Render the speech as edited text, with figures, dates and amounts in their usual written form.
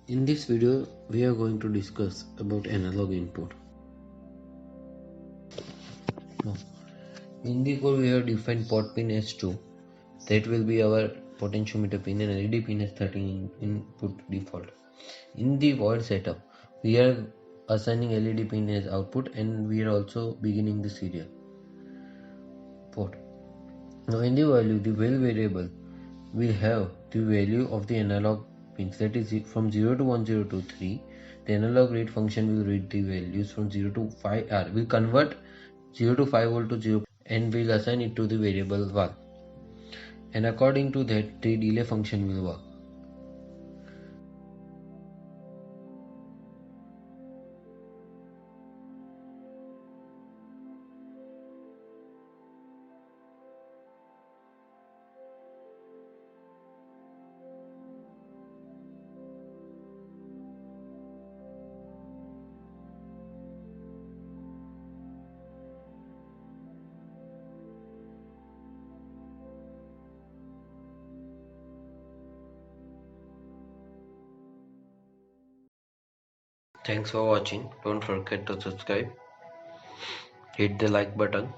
In this video, we are going to discuss about analog input. Now, in the code, we have defined port pin as 2. That will be our potentiometer pin, and LED pin as 13 input default. In the void setup, we are assigning LED pin as output, and we are also beginning the serial port. Now, in the value, the val variable will have the value of the analog pins, that is from 0 to 1023. The analog read function will read the values from 0 to 5R, will convert 0 to 5 volt to 0 and will assign it to the variable val, and according to that the delay function will work. Thanks for watching. Don't forget to subscribe, hit the like button.